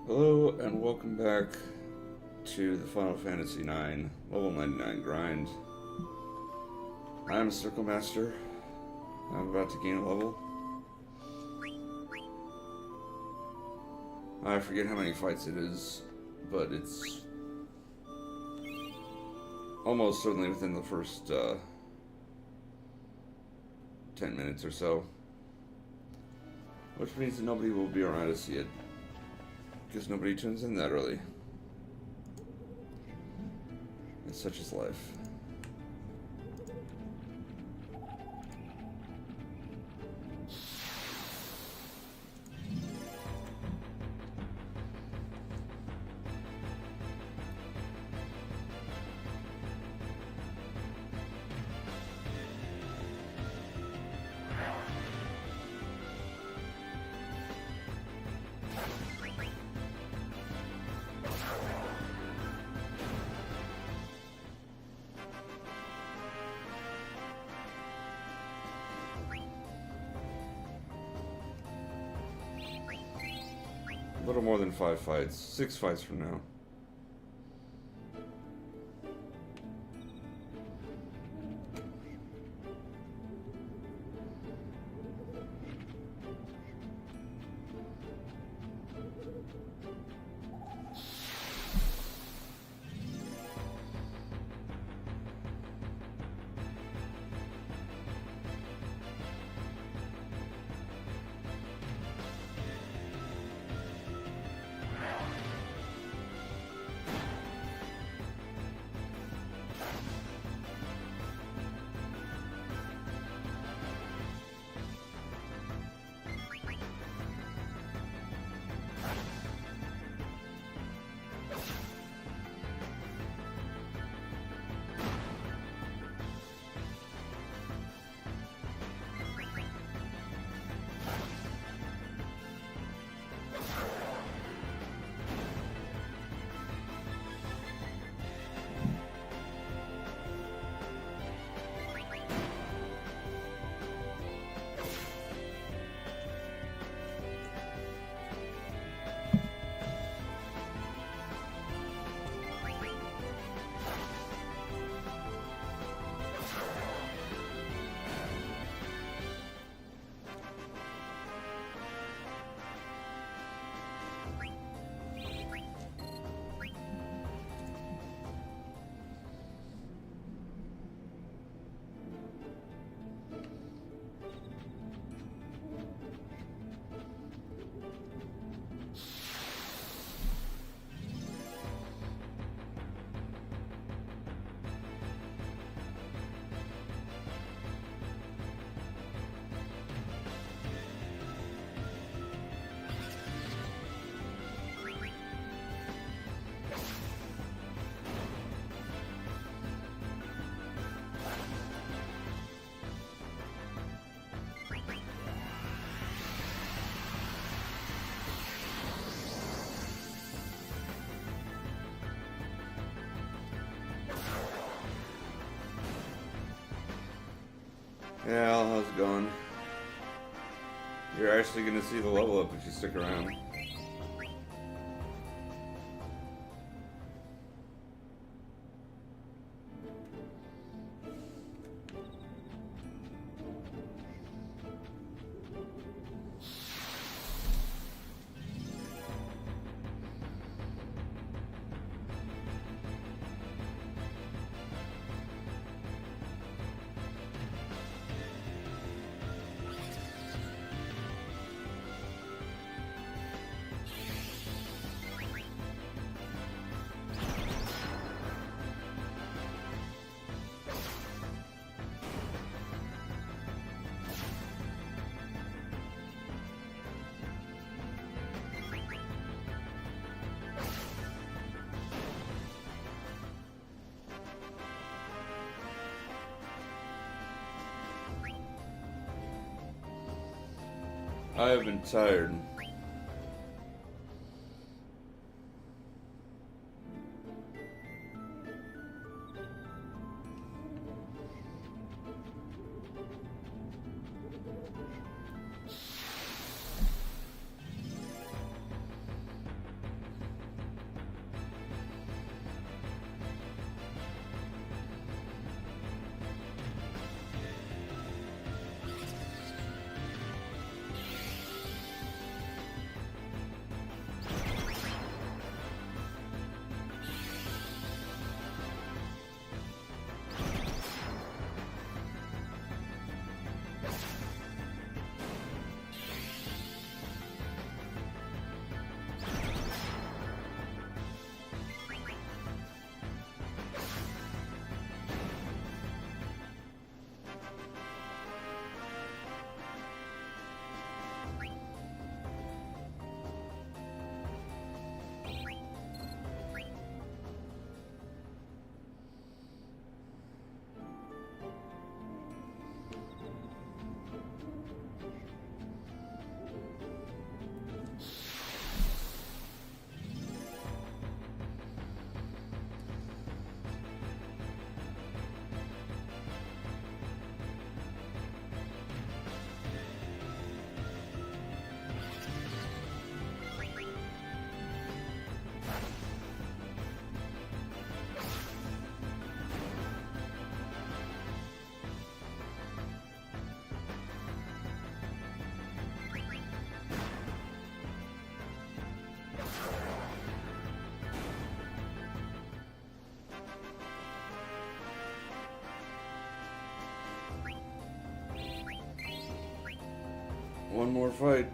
Hello and welcome back to the Final Fantasy IX level 99 grind. I'm Circle Master. I'm about to gain a level. I forget how many fights it is, but it's almost certainly within the first 10 minutes or so. Which means that nobody will be around to see it, because nobody tunes in that early. And such is life. A little more than 5 fights. 6 fights from now. Yeah, how's it going? You're actually gonna see the level up if you stick around. I have been tired. One more fight.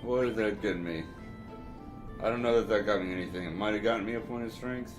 What did that get me? I don't know that that got me anything. It might have gotten me a point of strength.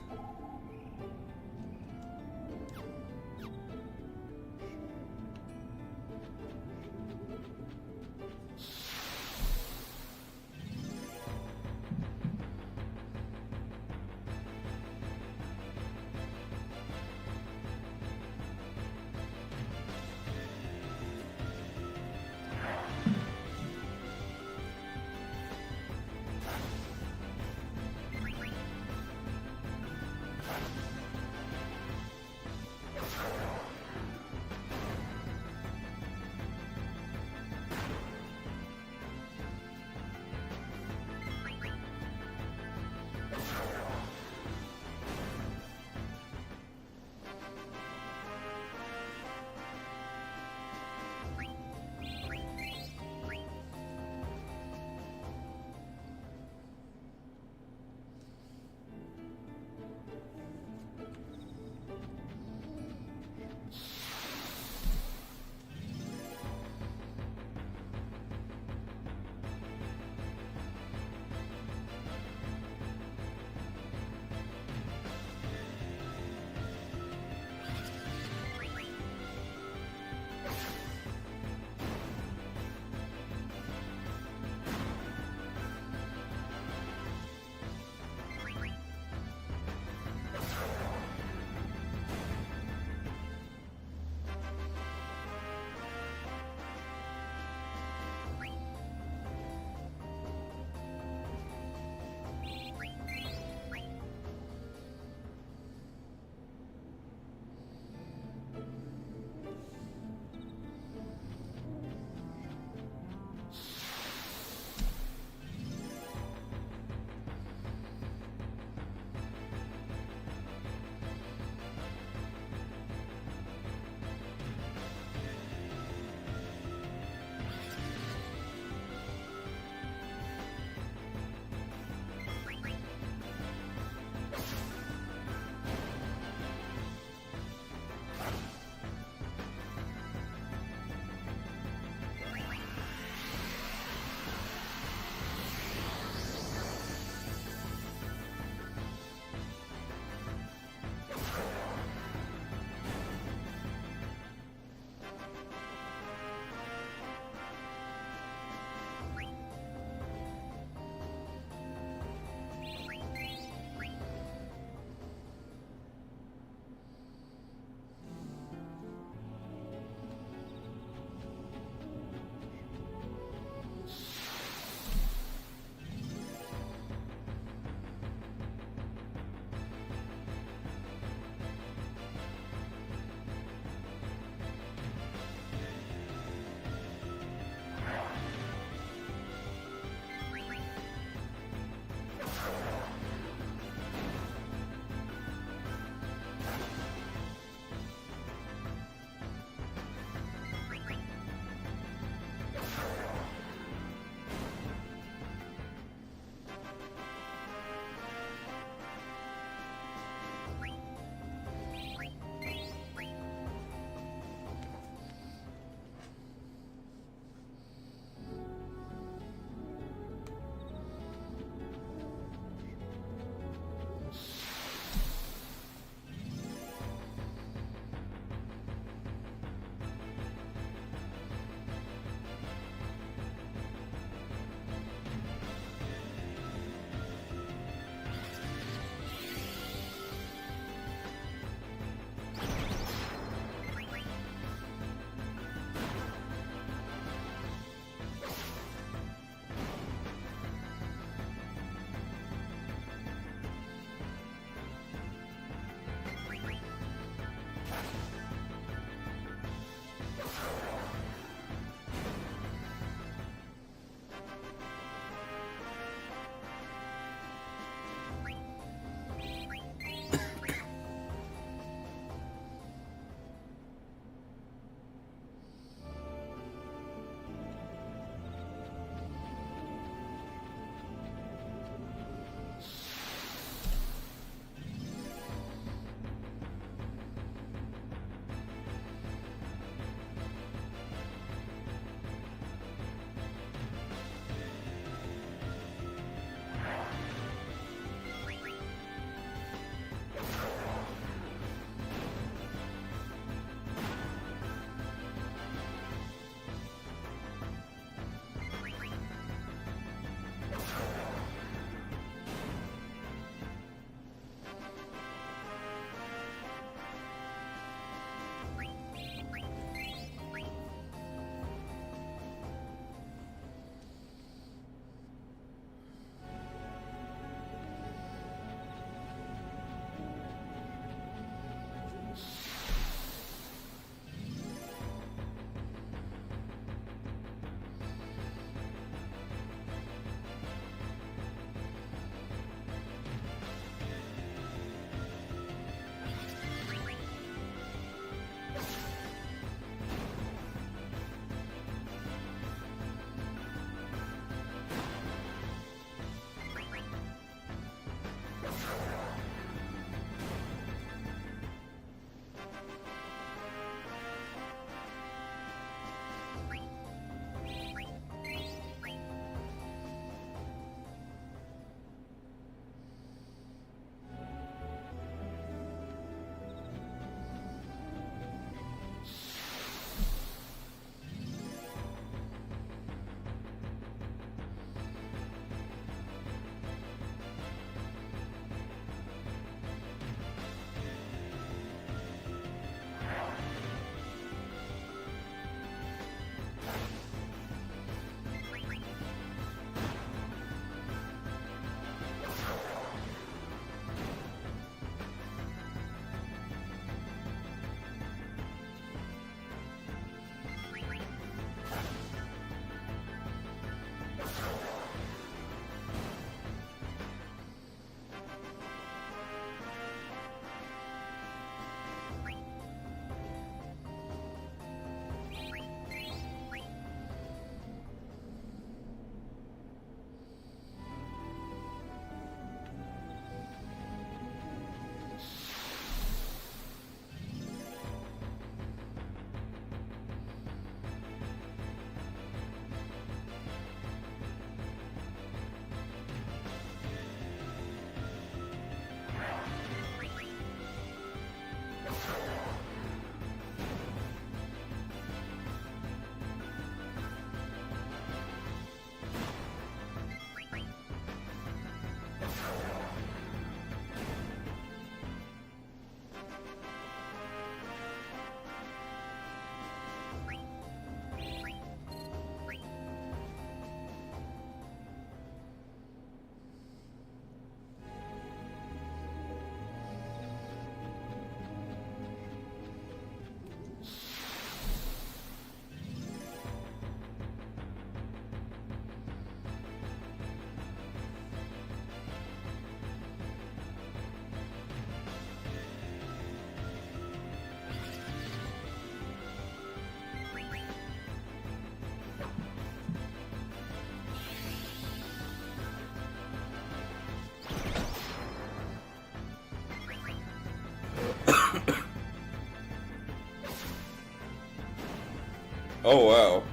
Oh, wow.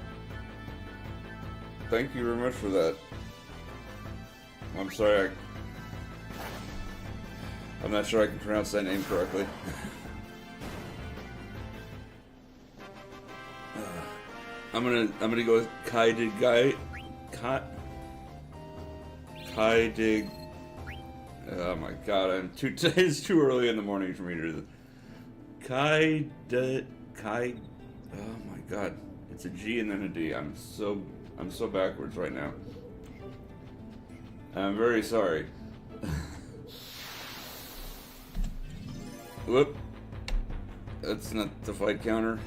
Thank you very much for that. I'm sorry, I'm not sure I can pronounce that name correctly. I'm gonna go with Kai Dig. Oh my god, it's too early in the morning for me to do this. Oh my god, it's a G and then a D. I'm so backwards right now. I'm very sorry. Whoop. That's not the fight counter.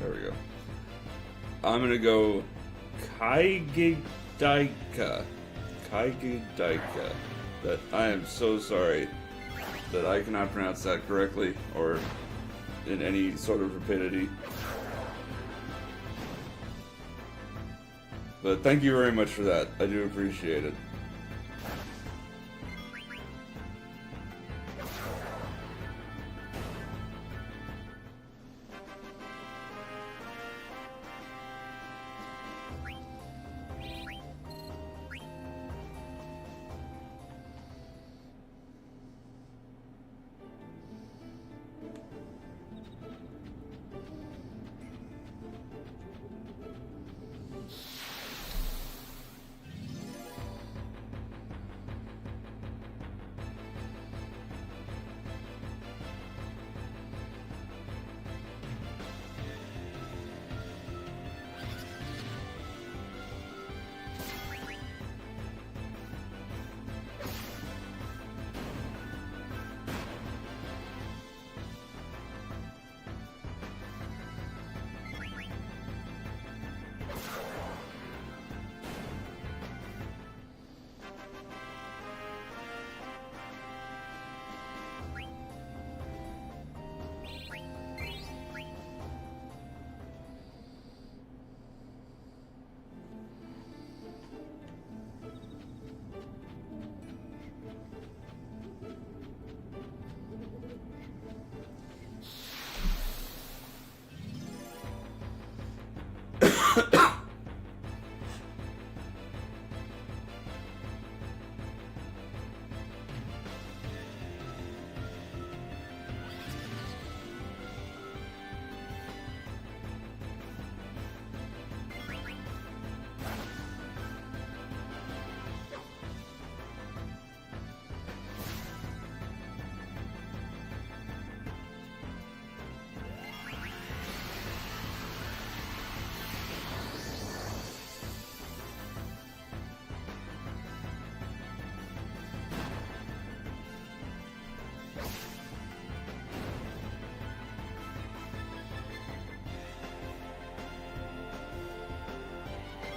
There we go. I'm gonna go Kaigidaika. That I am so sorry that I cannot pronounce that correctly or in any sort of rapidity. But thank you very much for that. I do appreciate it.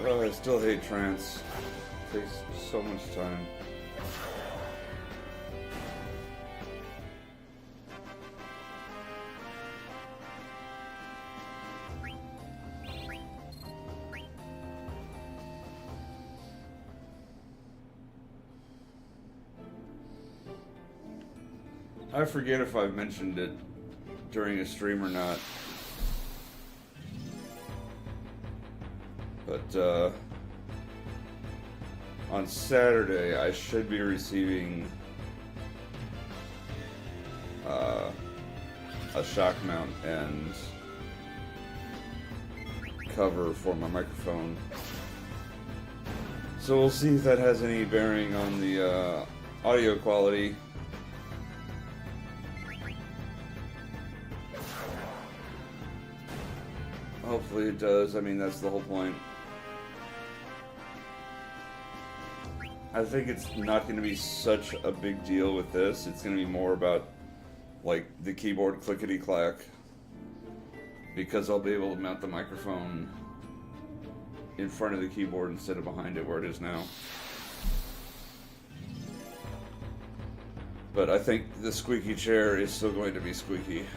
Oh, I still hate trance. It takes so much time. I forget if I've mentioned it during a stream or not. But on Saturday I should be receiving a shock mount and cover for my microphone. So we'll see if that has any bearing on the audio quality. Hopefully it does. I mean, that's the whole point. I think it's not going to be such a big deal with this. It's going to be more about, like, the keyboard clickety-clack. Because I'll be able to mount the microphone in front of the keyboard instead of behind it where it is now. But I think the squeaky chair is still going to be squeaky.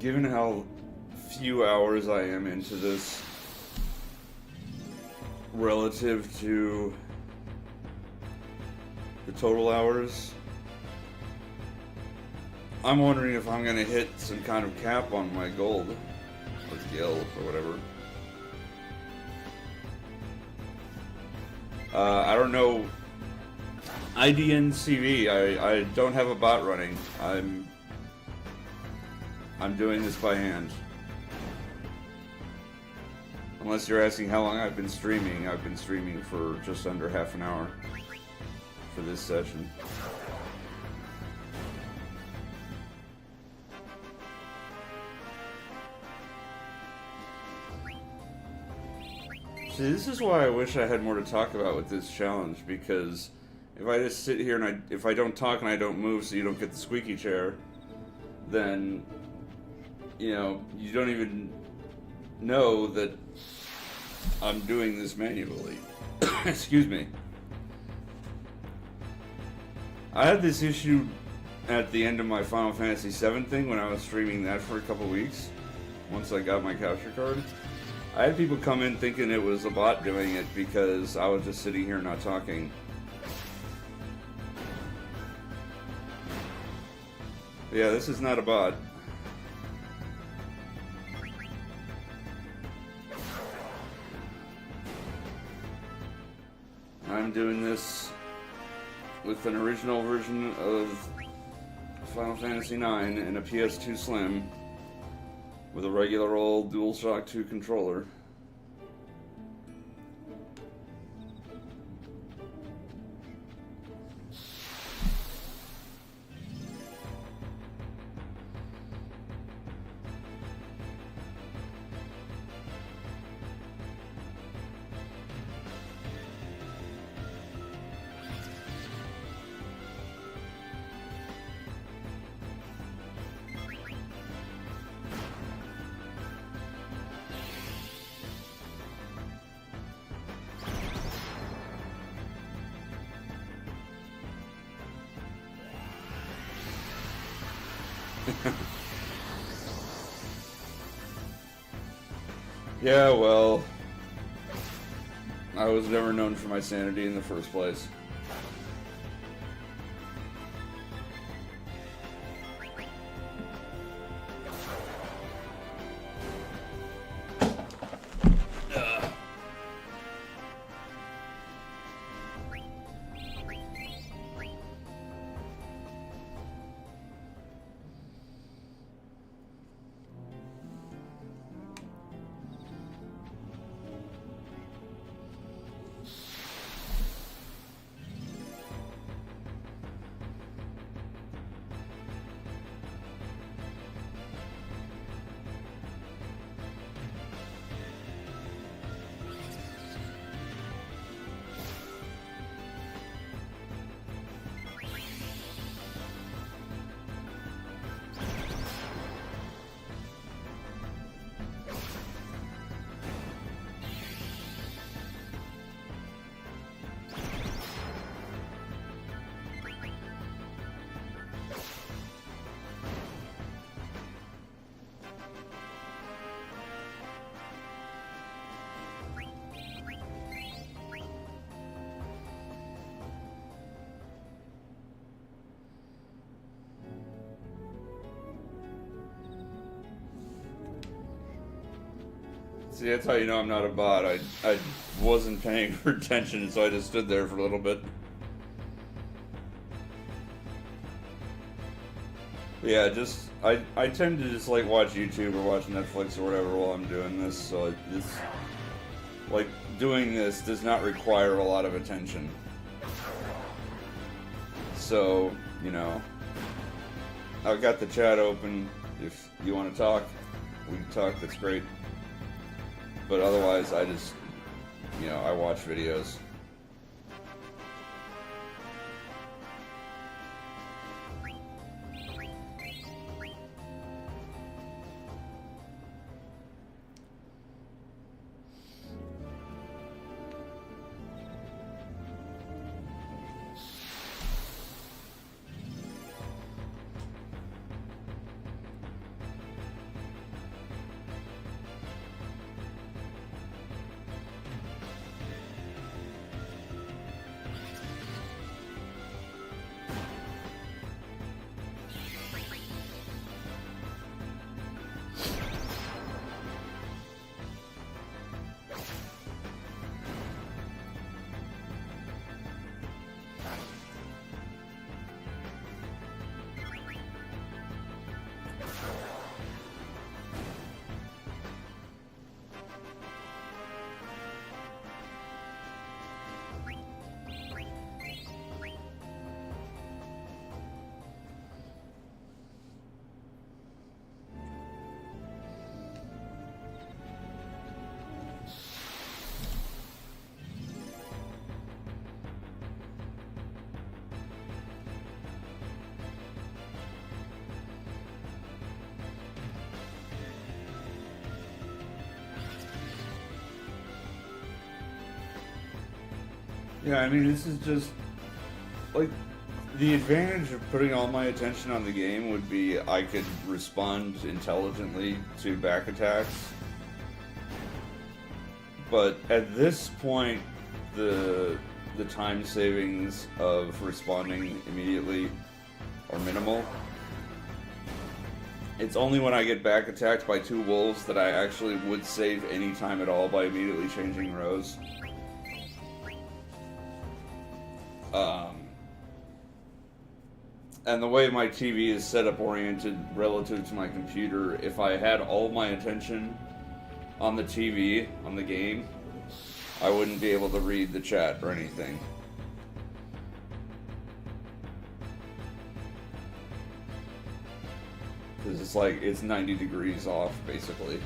given how few hours I am into this relative to the total hours, I'm wondering if I'm gonna hit some kind of cap on my gold, or skill, or whatever. I don't know. IDNCV, I don't have a bot running. I'm doing this by hand. Unless you're asking how long I've been streaming for just under half an hour for this session. See, this is why I wish I had more to talk about with this challenge, because if I just sit here and if I don't talk and I don't move so you don't get the squeaky chair, then, you know, you don't even know that I'm doing this manually. Excuse me. I had this issue at the end of my Final Fantasy VII thing when I was streaming that for a couple weeks, once I got my capture card. I had people come in thinking it was a bot doing it because I was just sitting here not talking. Yeah, this is not a bot. I'm doing this with an original version of Final Fantasy IX and a PS2 Slim with a regular old DualShock 2 controller. Yeah, well, I was never known for my sanity in the first place. See, that's how you know I'm not a bot. I wasn't paying for attention, so I just stood there for a little bit. But yeah, I tend to just like watch YouTube or watch Netflix or whatever while I'm doing this, so it's like doing this does not require a lot of attention. So, you know, I've got the chat open. If you want to talk, we can talk, that's great. But otherwise, I just, you know, I watch videos. Yeah, I mean, this is just like the advantage of putting all my attention on the game would be I could respond intelligently to back attacks. But at this point, the time savings of responding immediately are minimal. It's only when I get back attacked by two wolves that I actually would save any time at all by immediately changing rows. And the way my TV is set up oriented relative to my computer, if I had all my attention on the TV, on the game, I wouldn't be able to read the chat or anything. Because it's like, it's 90 degrees off, basically.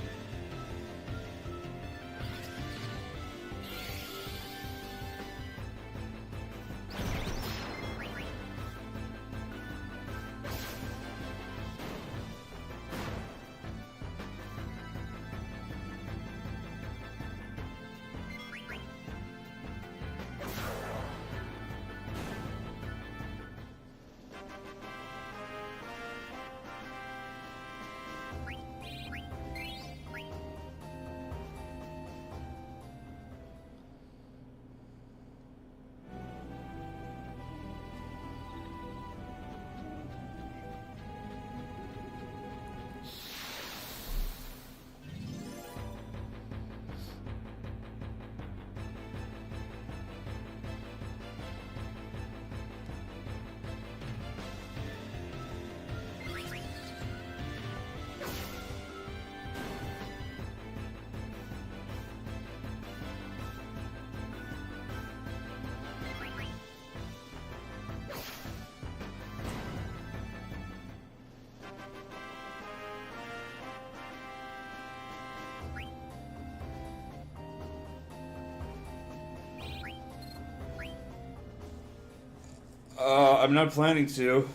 I'm not planning to.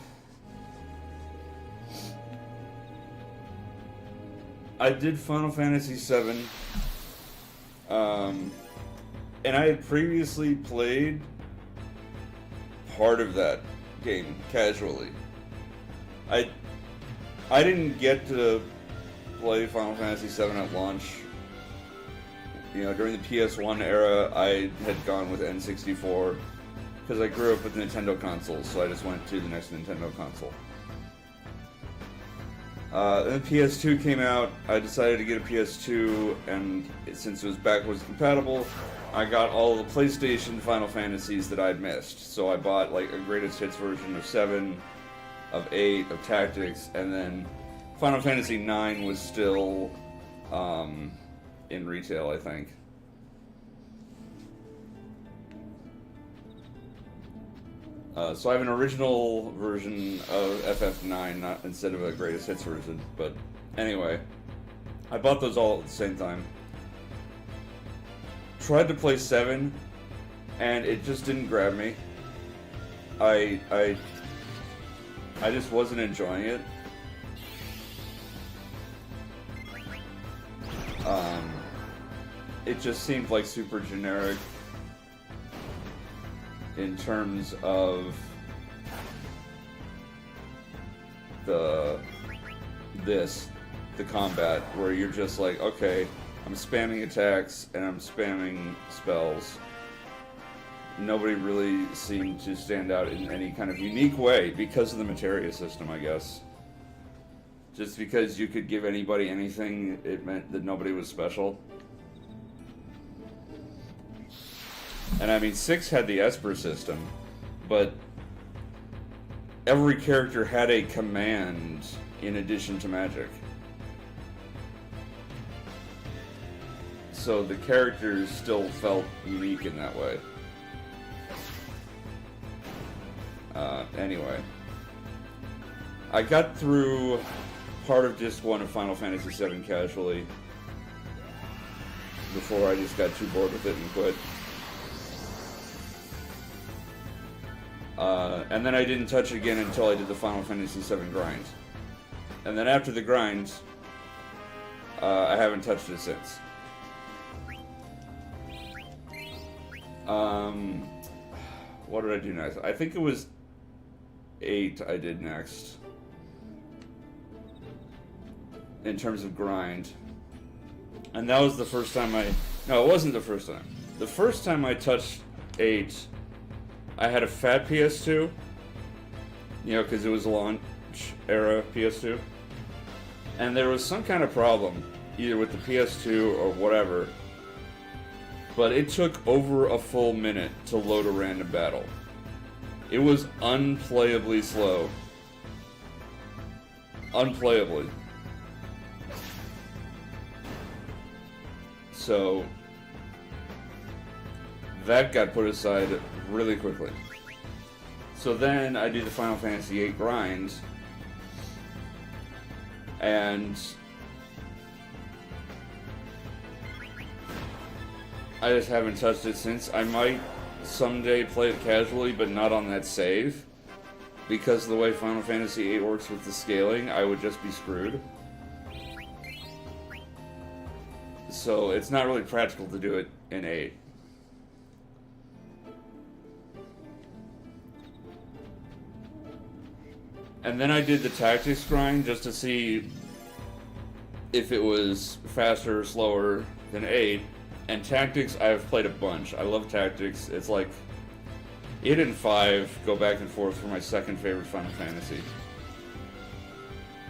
I did Final Fantasy VII, and I had previously played part of that game casually. I didn't get to play Final Fantasy VII at launch. You know, during the PS1 era, I had gone with N64. Because I grew up with Nintendo consoles, so I just went to the next Nintendo console. Then the PS2 came out, I decided to get a PS2, and since it was backwards compatible, I got all the PlayStation Final Fantasies that I'd missed. So I bought like a greatest hits version of 7, of 8, of Tactics, and then Final Fantasy 9 was still in retail, I think. So I have an original version of FF9, not instead of a greatest hits version. But anyway, I bought those all at the same time. Tried to play 7, and it just didn't grab me. I just wasn't enjoying it. It just seemed like super generic in terms of the combat, where you're just like, okay, I'm spamming attacks and I'm spamming spells. Nobody really seemed to stand out in any kind of unique way because of the materia system, I guess. Just because you could give anybody anything, it meant that nobody was special. And I mean, 6 had the Esper system, but every character had a command in addition to magic. So the characters still felt unique in that way. Anyway, I got through part of Disc 1 of Final Fantasy VII casually before I just got too bored with it and quit. And then I didn't touch it again until I did the Final Fantasy VII grind. And then after the grind, I haven't touched it since. What did I do next? I think it was 8 I did next. In terms of grind. And that was the first time no, it wasn't the first time. The first time I touched 8, I had a fat PS2. You know, because it was a launch era PS2. And there was some kind of problem, either with the PS2 or whatever. But it took over a full minute to load a random battle. It was unplayably slow. Unplayably. So that got put aside really quickly. So then I do the Final Fantasy VIII grind, and I just haven't touched it since. I might someday play it casually, but not on that save, because of the way Final Fantasy VIII works with the scaling, I would just be screwed. So it's not really practical to do it in 8. And then I did the tactics grind just to see if it was faster or slower than 8. And tactics, I've played a bunch. I love tactics. It's like 8 and 5 go back and forth for my second favorite Final Fantasy.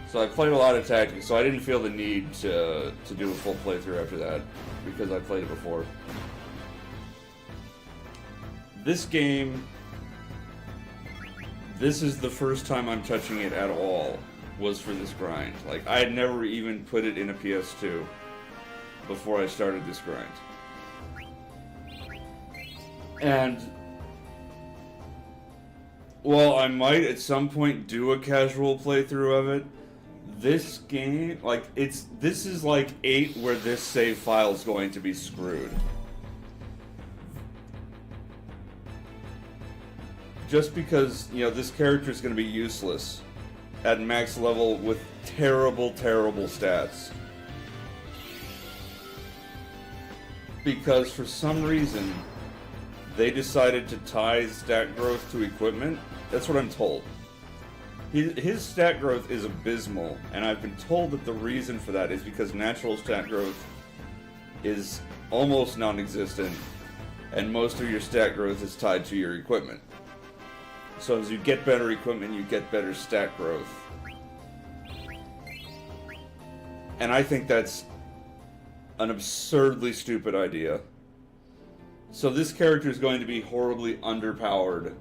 So I played a lot of tactics, so I didn't feel the need to do a full playthrough after that, because I played it before. This game, this is the first time I'm touching it at all, was for this grind. Like, I had never even put it in a PS2 before I started this grind. And while I might at some point do a casual playthrough of it, this game, like, this is like 8 where this save file is going to be screwed. Just because, you know, this character is going to be useless at max level with terrible, terrible stats. Because for some reason, they decided to tie stat growth to equipment. That's what I'm told. His stat growth is abysmal, and I've been told that the reason for that is because natural stat growth is almost non-existent, and most of your stat growth is tied to your equipment. So as you get better equipment, you get better stat growth. And I think that's an absurdly stupid idea. So this character is going to be horribly underpowered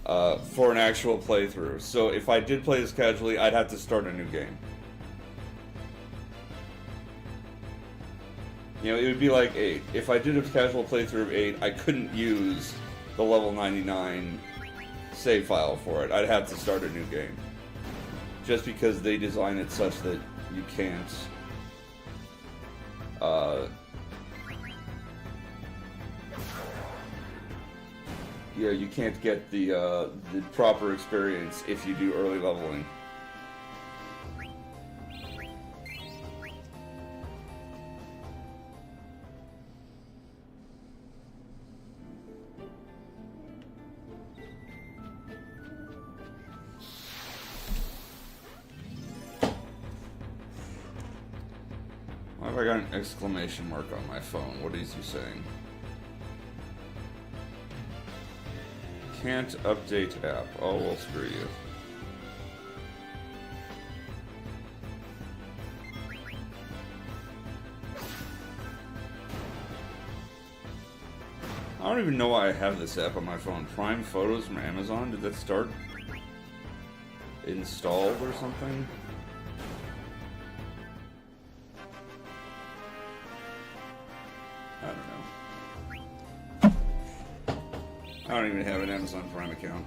for an actual playthrough. So if I did play this casually, I'd have to start a new game. You know, it would be like 8. If I did a casual playthrough of 8, I couldn't use the level 99 save file for it. I'd have to start a new game. Just because they design it such that you can't yeah, you can't get the proper experience if you do early leveling. Why have I got an exclamation mark on my phone? What is he saying? Can't update app. Oh, well, screw you. I don't even know why I have this app on my phone. Prime Photos from Amazon? Did that start installed or something? I don't know. I don't even have an Amazon Prime account.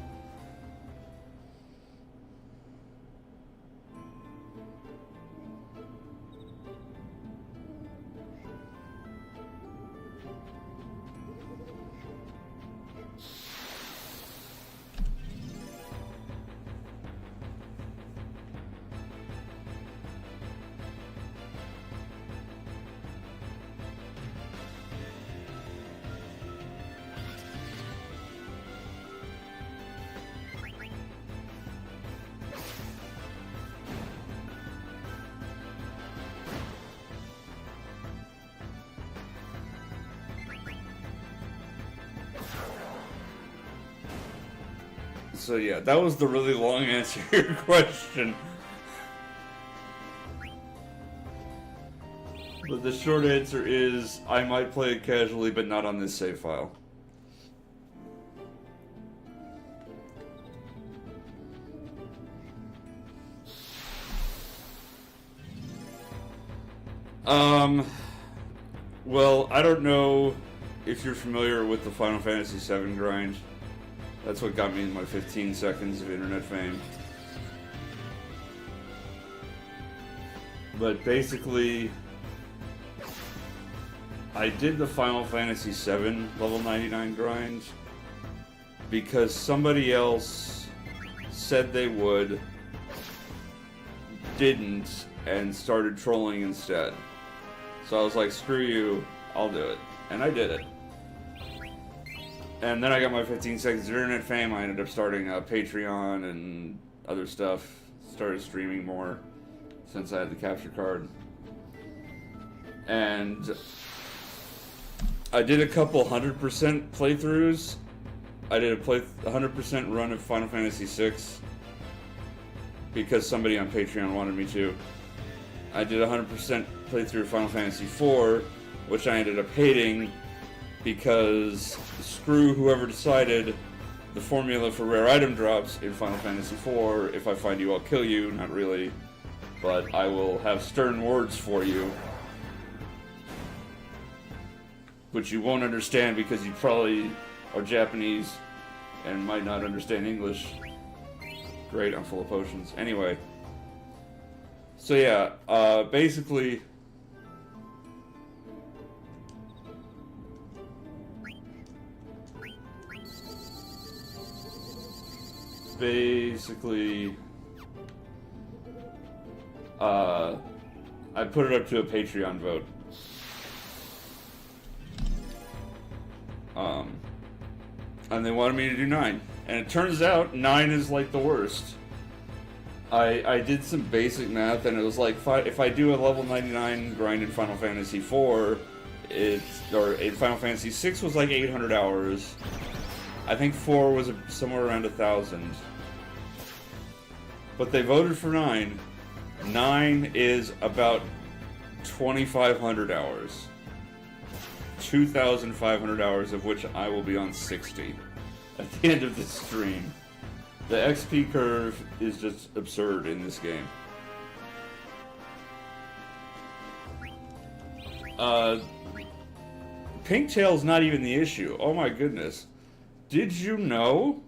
So yeah, that was the really long answer to your question. But the short answer is, I might play it casually, but not on this save file. Well, I don't know if you're familiar with the Final Fantasy VII grind. That's what got me my 15 seconds of internet fame. But basically, I did the Final Fantasy VII level 99 grind because somebody else said they would, didn't, and started trolling instead. So I was like, screw you, I'll do it. And I did it. And then I got my 15 seconds of internet fame. I ended up starting a Patreon and other stuff. Started streaming more since I had the capture card. And I did a couple 100% playthroughs. I did a 100% run of Final Fantasy VI because somebody on Patreon wanted me to. I did a 100% playthrough of Final Fantasy IV, which I ended up hating because screw whoever decided the formula for rare item drops in Final Fantasy IV. If I find you, I'll kill you. Not really, but I will have stern words for you, which you won't understand because you probably are Japanese and might not understand English. Great, I'm full of potions. Anyway, so yeah, basically, I put it up to a Patreon vote. And they wanted me to do 9. And it turns out 9 is like the worst. I did some basic math and it was like, if I do a level 99 grind in Final Fantasy IV, or in Final Fantasy VI was like 800 hours. I think 4 was somewhere around 1,000. But they voted for 9. 9 is about 2,500 hours. 2,500 hours, of which I will be on 60 at the end of this stream. The XP curve is just absurd in this game. Pinktail's not even the issue. Oh my goodness. Did you know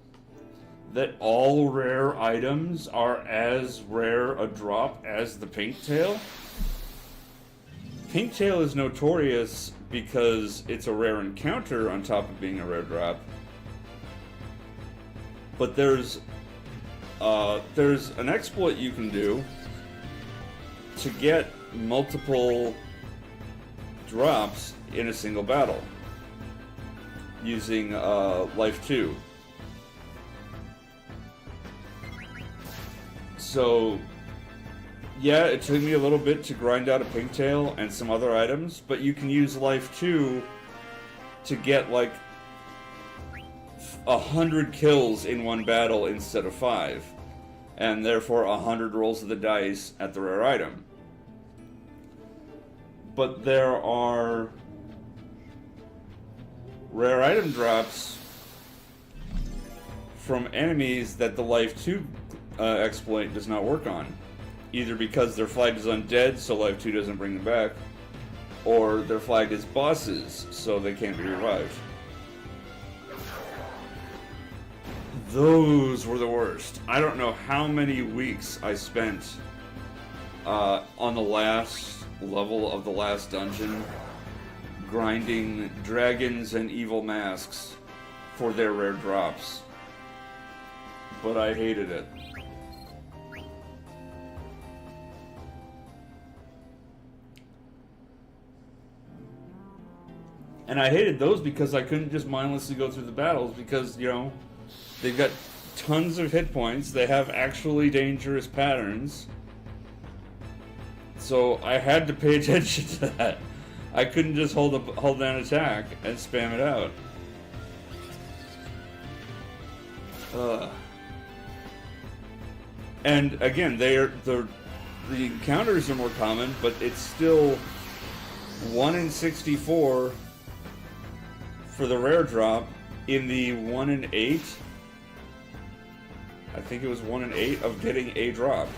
that all rare items are as rare a drop as the Pinktail? Pinktail is notorious because it's a rare encounter on top of being a rare drop. But there's an exploit you can do to get multiple drops in a single battle using Life 2. So yeah, it took me a little bit to grind out a Pinktail and some other items, but you can use Life 2 to get like 100 kills in one battle instead of 5, and therefore 100 rolls of the dice at the rare item. But there are rare item drops from enemies that the Life 2 exploit does not work on. Either because they're flagged as undead, so Life 2 doesn't bring them back, or they're flagged as bosses, so they can't be revived. Those were the worst. I don't know how many weeks I spent on the last level of the last dungeon grinding dragons and evil masks for their rare drops. But I hated it. And I hated those because I couldn't just mindlessly go through the battles because, you know, they've got tons of hit points. They have actually dangerous patterns. So I had to pay attention to that. I couldn't just hold down attack and spam it out. And again, the encounters are more common, but it's still 1 in 64 for the rare drop. In the 1 in 8, I think it was 1 in 8 of getting a drop.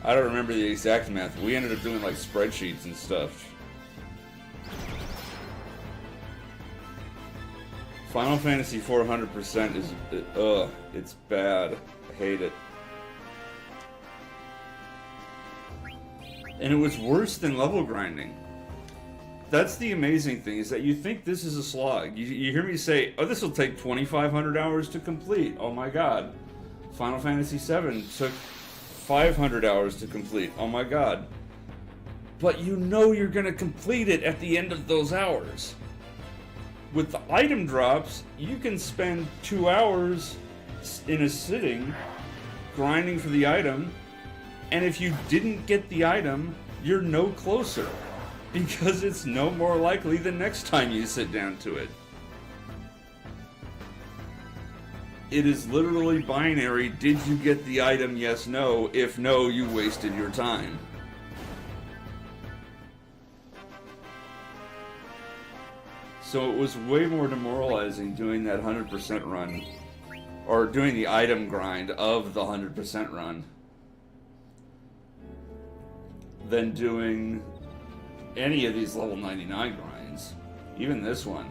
I don't remember the exact math. We ended up doing like spreadsheets and stuff. Final Fantasy 400% is, it's bad. I hate it. And it was worse than level grinding. That's the amazing thing, is that you think this is a slog. You hear me say, oh, this will take 2,500 hours to complete. Oh my god. Final Fantasy VII took 500 hours to complete. Oh my god. But you know you're going to complete it at the end of those hours. With the item drops, you can spend 2 hours in a sitting grinding for the item, and if you didn't get the item, you're no closer. Because it's no more likely the next time you sit down to it. It is literally binary. Did you get the item? Yes, no. If no, you wasted your time. So it was way more demoralizing doing that 100% run, or doing the item grind of the 100% run, than doing any of these level 99 grinds. Even this one.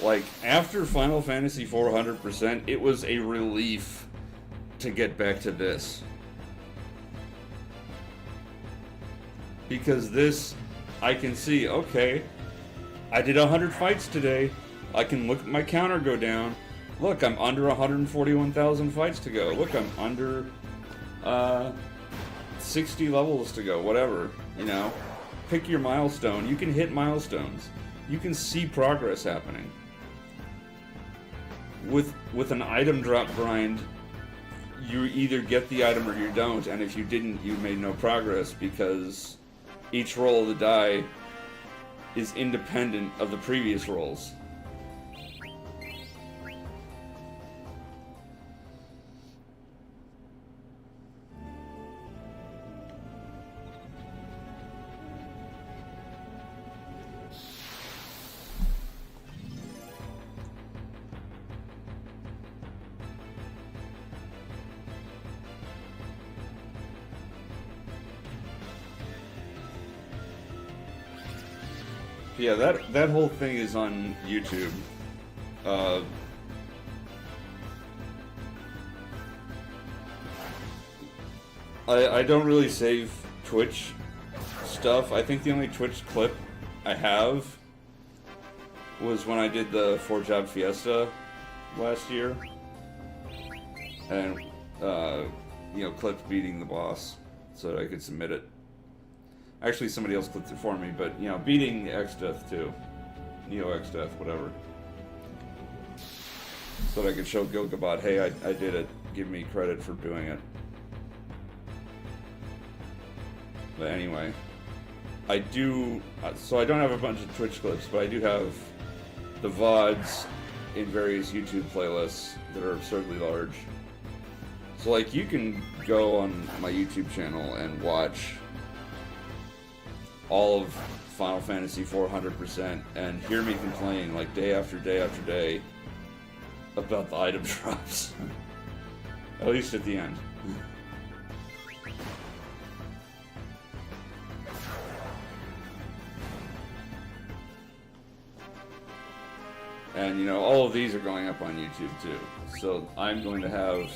Like, after Final Fantasy 400%, it was a relief to get back to this. Because this, I can see, okay, I did 100 fights today. I can look at my counter go down. Look, I'm under 141,000 fights to go. Look, I'm under 60 levels to go. Whatever, you know. Pick your milestone. You can hit milestones. You can see progress happening. With an item drop grind, you either get the item or you don't, and if you didn't, you made no progress, because each roll of the die is independent of the previous rolls. Yeah, that whole thing is on YouTube. I don't really save Twitch stuff. I think the only Twitch clip I have was when I did the 4-job fiesta last year, and you know, clipped beating the boss so that I could submit it. Actually, somebody else clipped it for me, but, you know, beating X-Death too. Neo X-Death, whatever. So that I could show Gilgabot, hey, I did it. Give me credit for doing it. But anyway, I do... So I don't have a bunch of Twitch clips, but I do have the VODs in various YouTube playlists that are absurdly large. So, like, you can go on my YouTube channel and watch all of Final Fantasy 400% and hear me complain like day after day after day about the item drops. At least at the end. And, you know, all of these are going up on YouTube too. So I'm going to have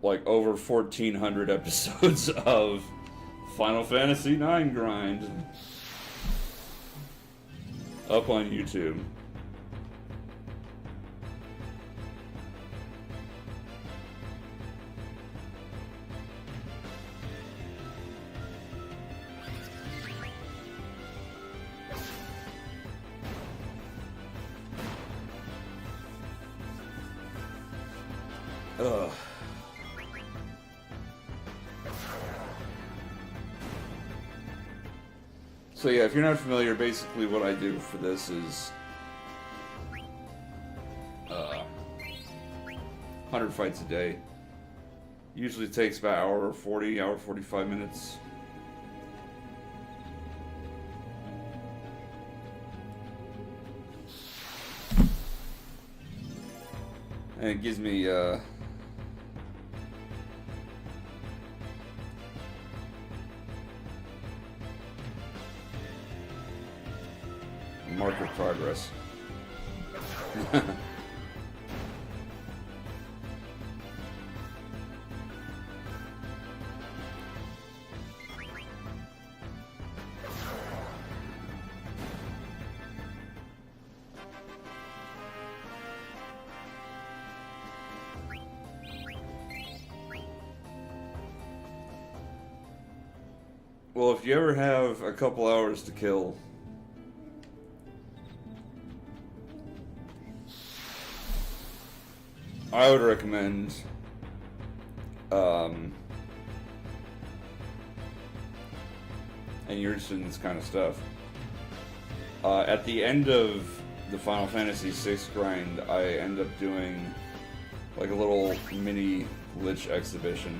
like over 1,400 episodes of Final Fantasy IX grind up on YouTube. Ugh. So yeah, if you're not familiar, basically what I do for this is 100 fights a day. Usually takes about hour 40, hour 45 minutes. And it gives me mark of progress. Well, if you ever have a couple hours to kill, I would recommend and you're interested in this kind of stuff, at the end of the Final Fantasy VI grind, I end up doing like a little mini glitch exhibition.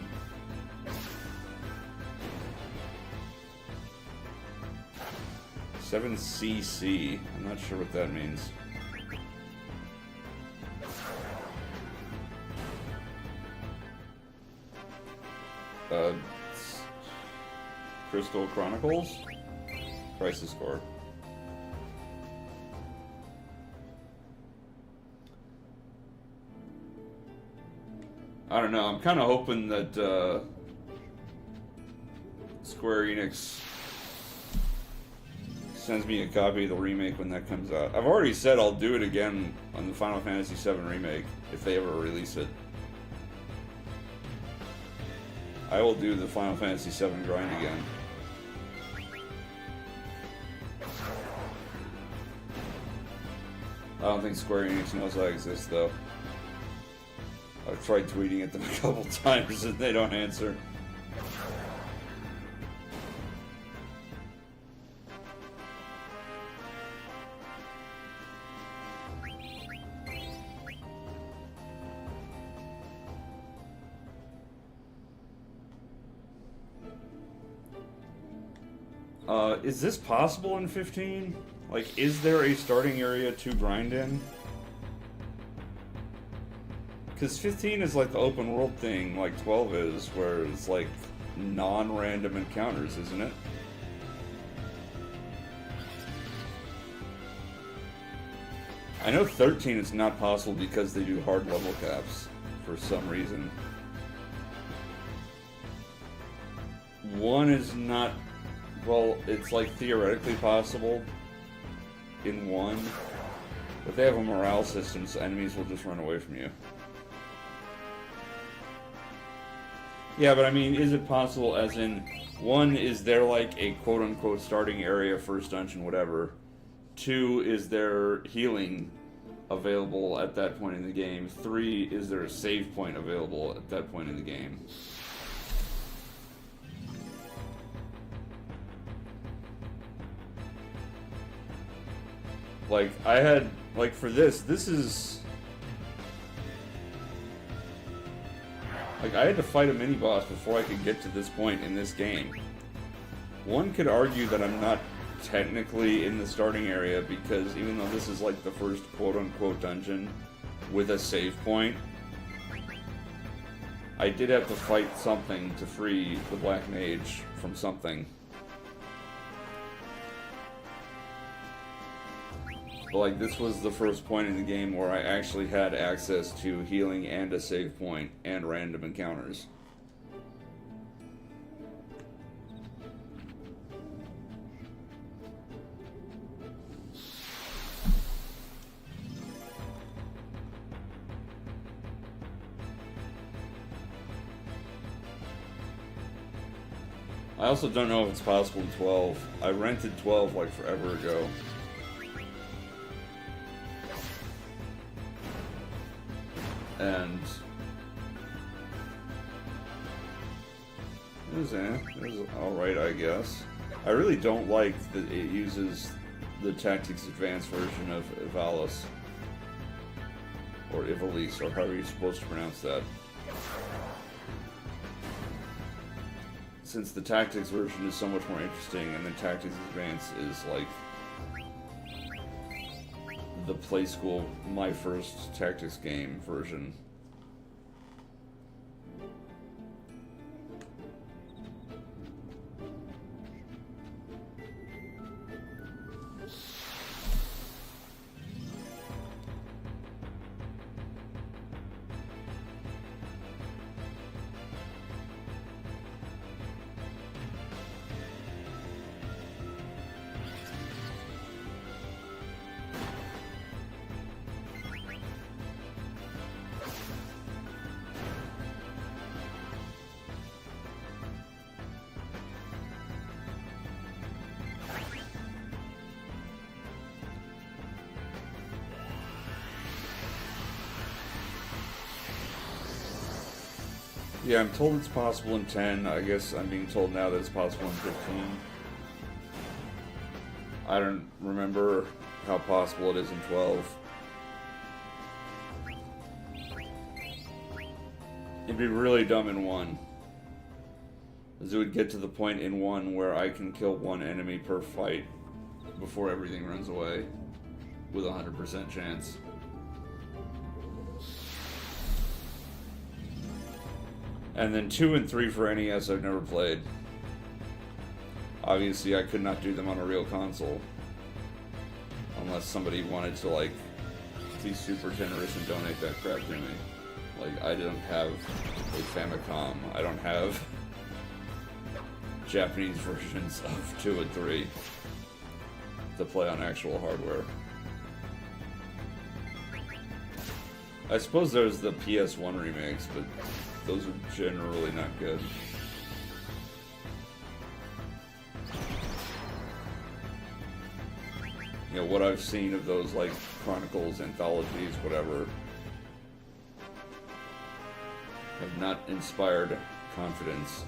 $7cc. I'm not sure what that means. Crystal Chronicles? Crisis Core. I don't know, I'm kind of hoping that Square Enix sends me a copy of the remake when that comes out. I've already said I'll do it again on the Final Fantasy VII remake if they ever release it. I will do the Final Fantasy VII grind again. I don't think Square Enix knows I exist, though. I've tried tweeting at them a couple times and they don't answer. Is this possible in 15? Like, is there a starting area to grind in? Because 15 is like the open world thing, like 12 is, where it's like non-random encounters, isn't it? I know 13 is not possible because they do hard level caps for some reason. 1 is not... Well, it's like theoretically possible in 1, but they have a morale system, so enemies will just run away from you. Yeah, but I mean, is it possible as in, 1, is there like a quote-unquote starting area, first dungeon, whatever? 2, is there healing available at that point in the game? 3, is there a save point available at that point in the game? Like, I had, like, for this is... Like, I had to fight a mini-boss before I could get to this point in this game. One could argue that I'm not technically in the starting area because even though this is, like, the first quote-unquote dungeon with a save point, I did have to fight something to free the Black Mage from something. But, like, this was the first point in the game where I actually had access to healing and a save point and random encounters. I also don't know if it's possible in 12. I rented 12 like forever ago. And it was alright, I guess. I really don't like that it uses the Tactics Advanced version of Ivalice. Or Ivalice, or however you're supposed to pronounce that. Since the Tactics version is so much more interesting, and the Tactics Advanced is like the Play School, my first Tactics game version. Yeah, I'm told it's possible in 10. I guess I'm being told now that it's possible in 15. I don't remember how possible it is in 12. It'd be really dumb in 1. As it would get to the point in 1 where I can kill one enemy per fight before everything runs away with a 100% chance. And then 2 and 3 for NES I've never played. Obviously I could not do them on a real console. Unless somebody wanted to like be super generous and donate that crap to me. Like I don't have a Famicom. I don't have Japanese versions of 2 and 3 to play on actual hardware. I suppose there's the PS1 remakes, but those are generally not good. You know, what I've seen of those, like, chronicles, anthologies, whatever, have not inspired confidence.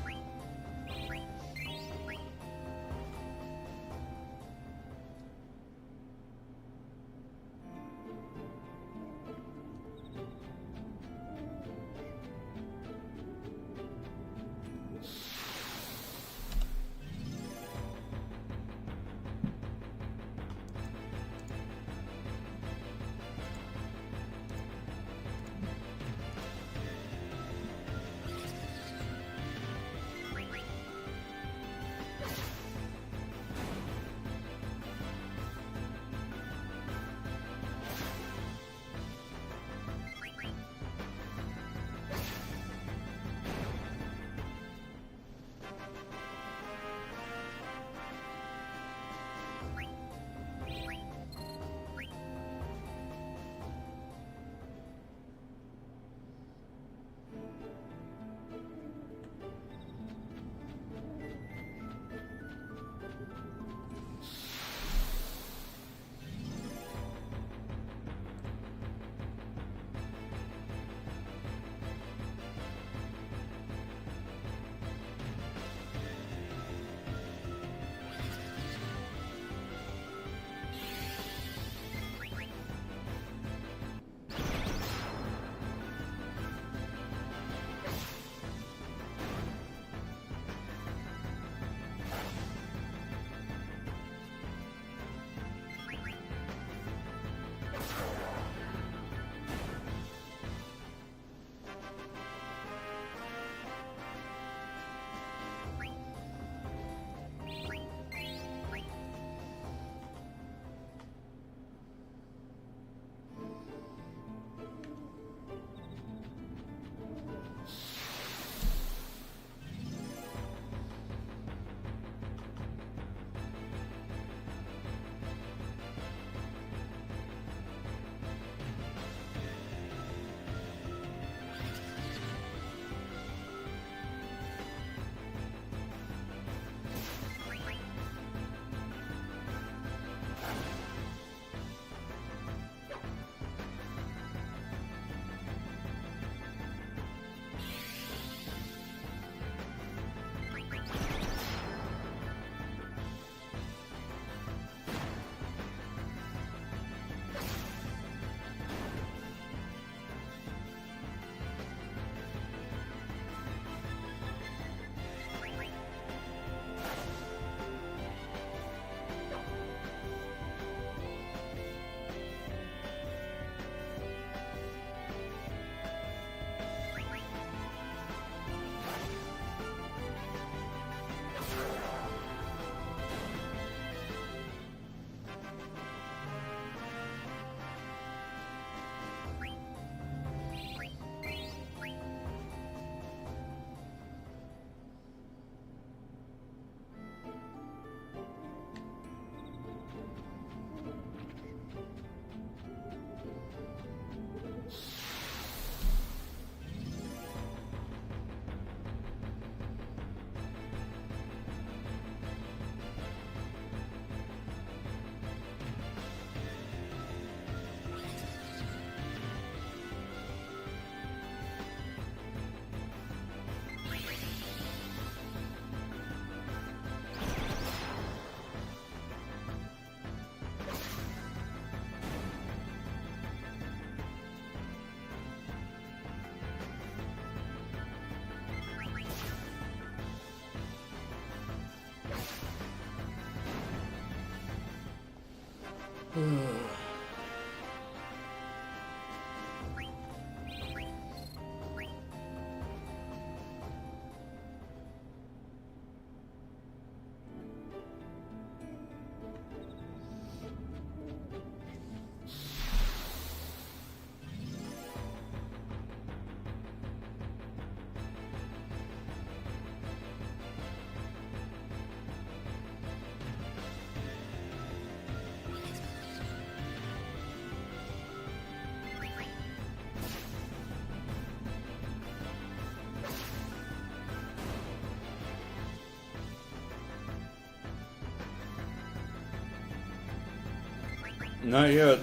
Not yet.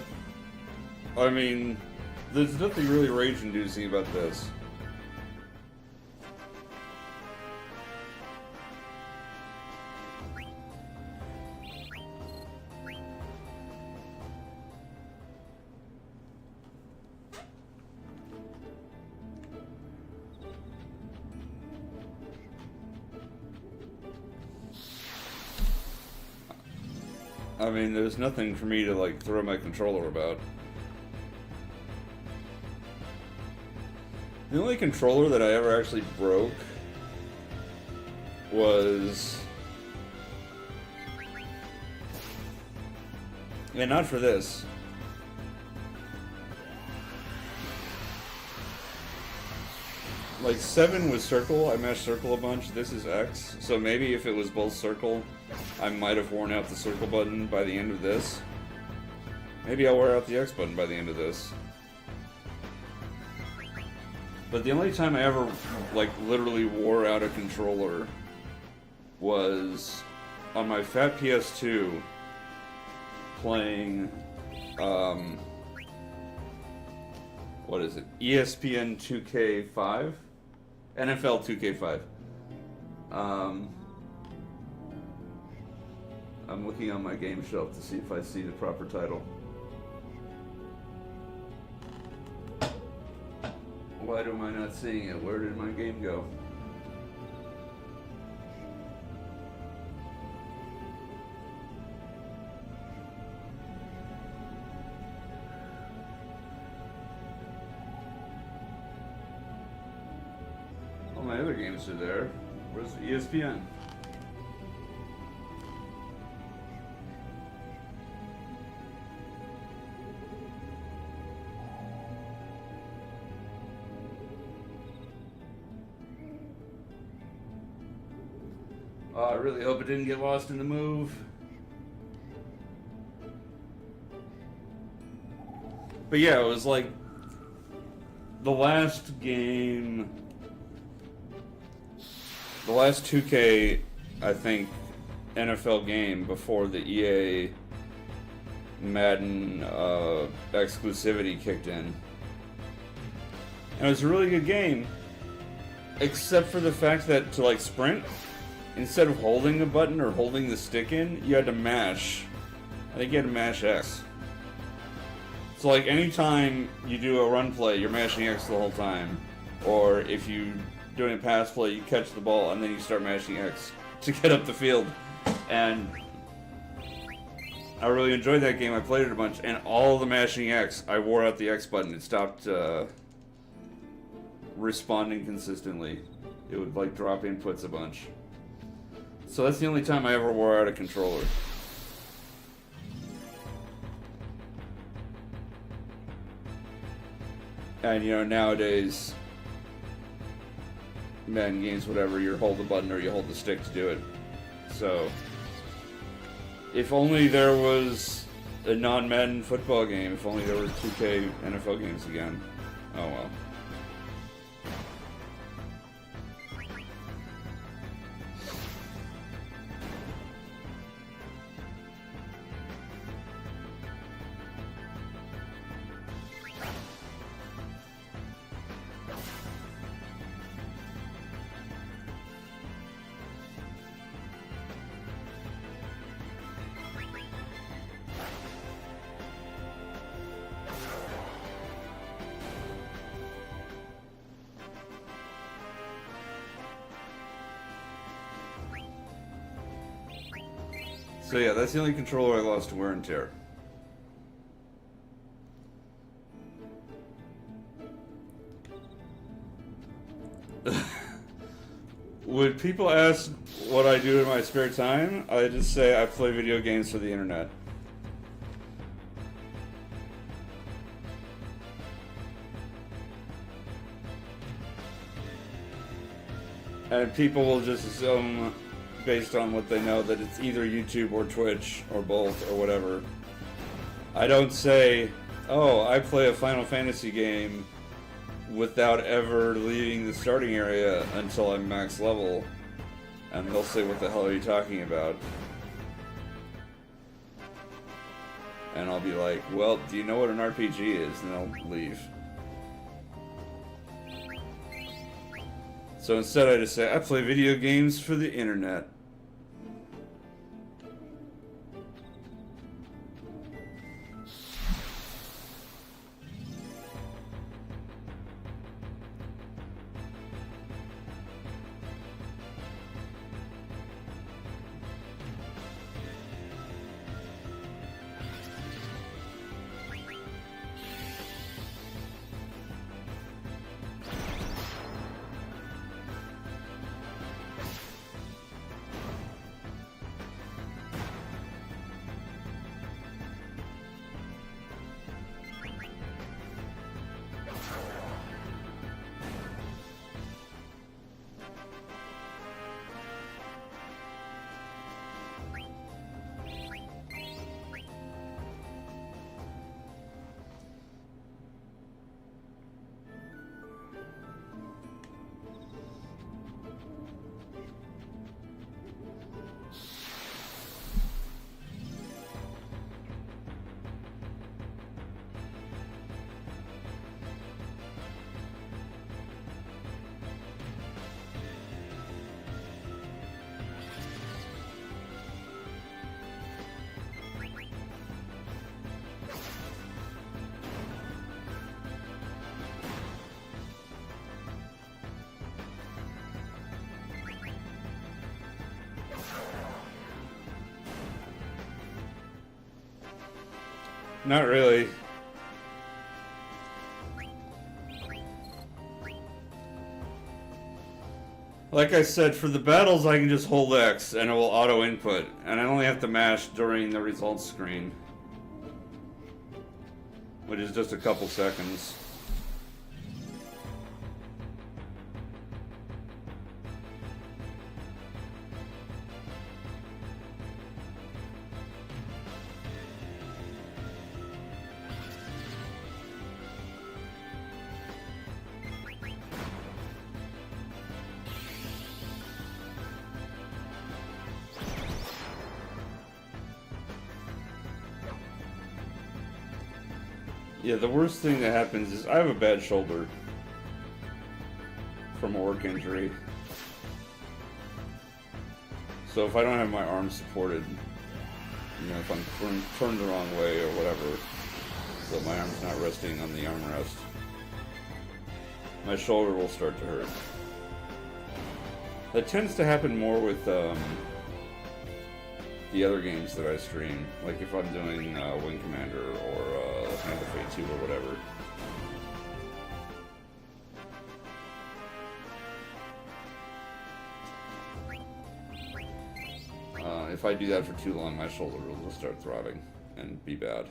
I mean, there's nothing really rage-inducing about this. I mean, there's nothing for me to, like, throw my controller about. The only controller that I ever actually broke was... And not for this. Like, 7 was circle, I mashed circle a bunch, this is X, so maybe if it was both circle, I might have worn out the circle button by the end of this. Maybe I'll wear out the X button by the end of this. But the only time I ever, like, literally wore out a controller was on my fat PS2 playing, what is it? ESPN 2K5? NFL 2K5. I'm looking on my game shelf to see if I see the proper title. Why am I not seeing it? Where did my game go? All my other games are there. Where's ESPN? I really hope it didn't get lost in the move. But yeah, it was like the last game, the last 2K, I think, NFL game before the EA Madden exclusivity kicked in. And it was a really good game, except for the fact that to, like, sprint, instead of holding the button or holding the stick in, you had to mash. I think you had to mash X. So, like, anytime you do a run play, you're mashing X the whole time. Or if you're doing a pass play, you catch the ball and then you start mashing X to get up the field. And I really enjoyed that game. I played it a bunch. And all the mashing X, I wore out the X button. It stopped responding consistently. It would, like, drop inputs a bunch. So that's the only time I ever wore out a controller. And, you know, nowadays, Madden games, whatever, you hold the button or you hold the stick to do it. So, if only there was a non-Madden football game, if only there were 2K NFL games again. Oh well. So yeah, that's the only controller I lost to wear and tear. When people ask what I do in my spare time, I just say I play video games for the internet. And people will just assume, based on what they know, that it's either YouTube or Twitch or both or whatever. I don't say, oh, I play a Final Fantasy game without ever leaving the starting area until I'm max level. And they'll say, what the hell are you talking about? And I'll be like, well, do you know what an RPG is? And they'll leave. So instead I just say, I play video games for the internet. Not really. Like I said, for the battles I can just hold X and it will auto input, and I only have to mash during the results screen, which is just a couple seconds. Yeah, the worst thing that happens is I have a bad shoulder from a work injury. So if I don't have my arm supported, you know, if I'm turned the wrong way or whatever, so my arm's not resting on the armrest, my shoulder will start to hurt. That tends to happen more with the other games that I stream, like if I'm doing Wing Commander or Hand of Fate 2 or whatever. If I do that for too long, my shoulder will just start throbbing and be bad.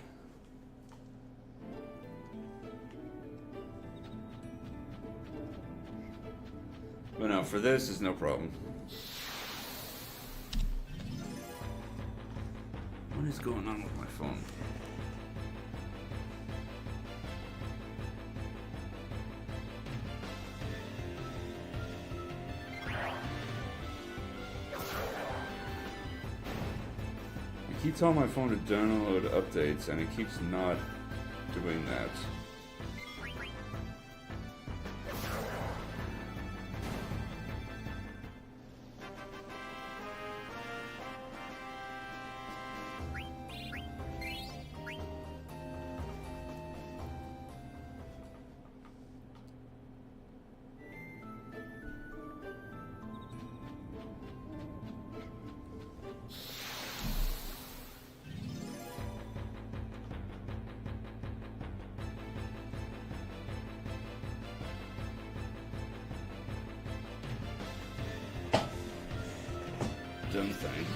But no, for this is no problem. What is going on with my phone? I keep telling my phone to download updates and it keeps not doing that. Dumb thing.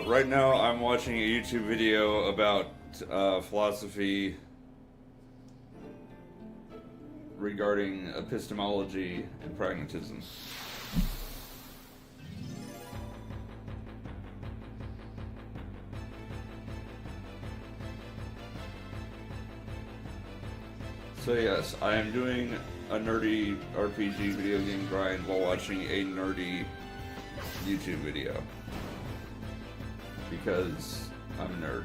Right now, I'm watching a YouTube video about philosophy regarding epistemology and pragmatism. So yes, I am doing a nerdy RPG video game grind while watching a nerdy YouTube video. Because I'm a nerd.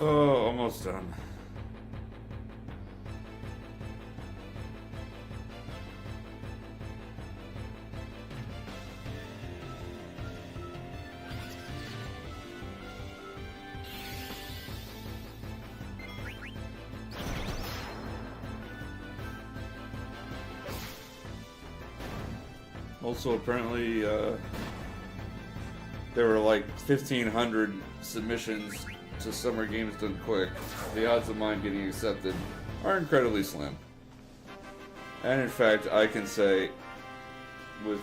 Oh, almost done. Also, apparently, there were like 1,500 submissions to Summer Games Done Quick. The odds of mine getting accepted are incredibly slim. And in fact, I can say with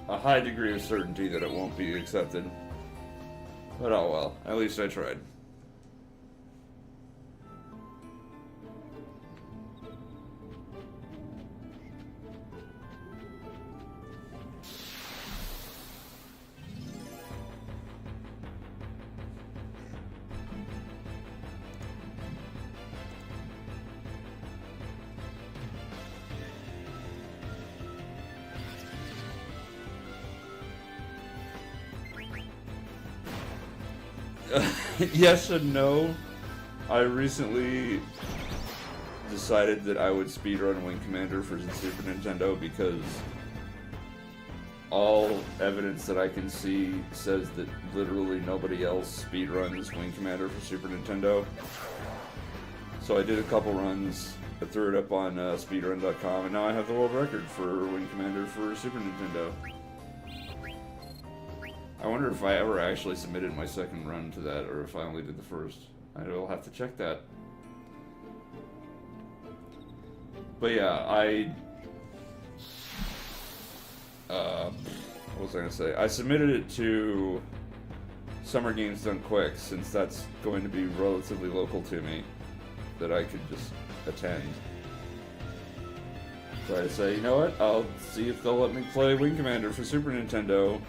a high degree of certainty that it won't be accepted. But oh well, at least I tried. Yes and no. I recently decided that I would speedrun Wing Commander for the Super Nintendo because all evidence that I can see says that literally nobody else speedruns Wing Commander for Super Nintendo. So I did a couple runs, I threw it up on speedrun.com, and now I have the world record for Wing Commander for Super Nintendo. I wonder if I ever actually submitted my second run to that, or if I only did the first. I will have to check that. But yeah, what was I gonna say? I submitted it to Summer Games Done Quick, since that's going to be relatively local to me, that I could just attend. So I say, you know what? I'll see if they'll let me play Wing Commander for Super Nintendo,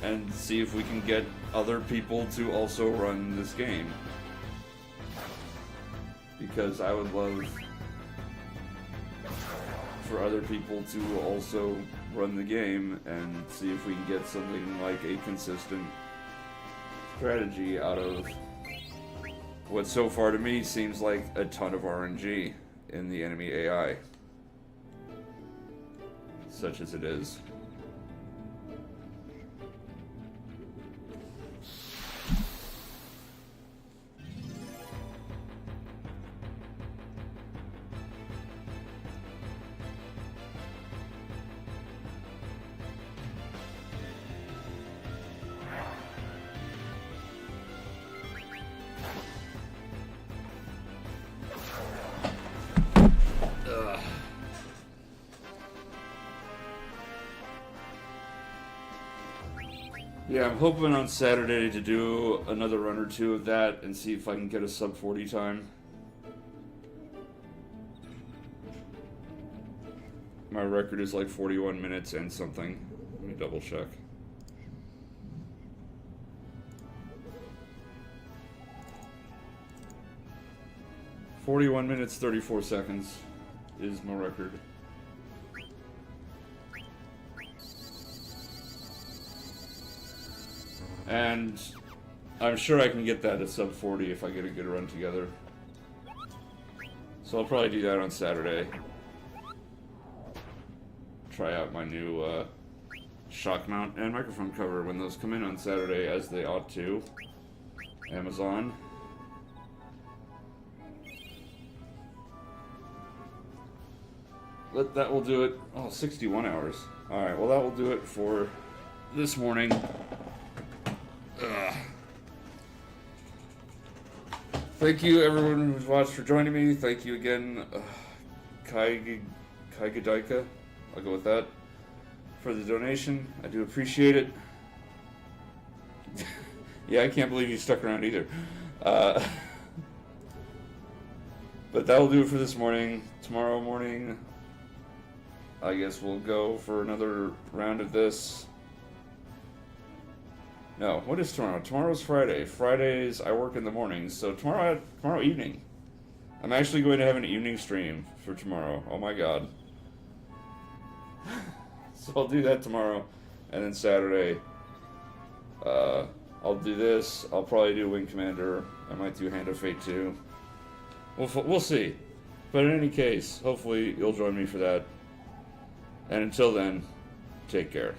and see if we can get other people to also run this game. Because I would love for other people to also run the game and see if we can get something like a consistent strategy out of what so far to me seems like a ton of RNG in the enemy AI. Such as it is. Yeah, I'm hoping on Saturday to do another run or two of that and see if I can get a sub 40 time. My record is like 41 minutes and something. Let me double check. (41 minutes 34 seconds) is my record. And I'm sure I can get that at sub 40 if I get a good run together. So I'll probably do that on Saturday. Try out my new shock mount and microphone cover when those come in on Saturday, as they ought to. Amazon. But that will do it. Oh, 61 hours. Alright, well that will do it for this morning. Thank you everyone who's watched for joining me. Thank you again, Kaigadika, I'll go with that, for the donation. I do appreciate it. Yeah, I can't believe you stuck around either. But that will do it for this morning. Tomorrow morning, I guess we'll go for another round of this. No, what is tomorrow? Tomorrow's Friday. Fridays, I work in the mornings, so tomorrow evening. I'm actually going to have an evening stream for tomorrow. Oh my god. So I'll do that tomorrow, and then Saturday, I'll I'll do this. I'll probably do Wing Commander. I might do Hand of Fate too. We'll see. But in any case, hopefully you'll join me for that. And until then, take care.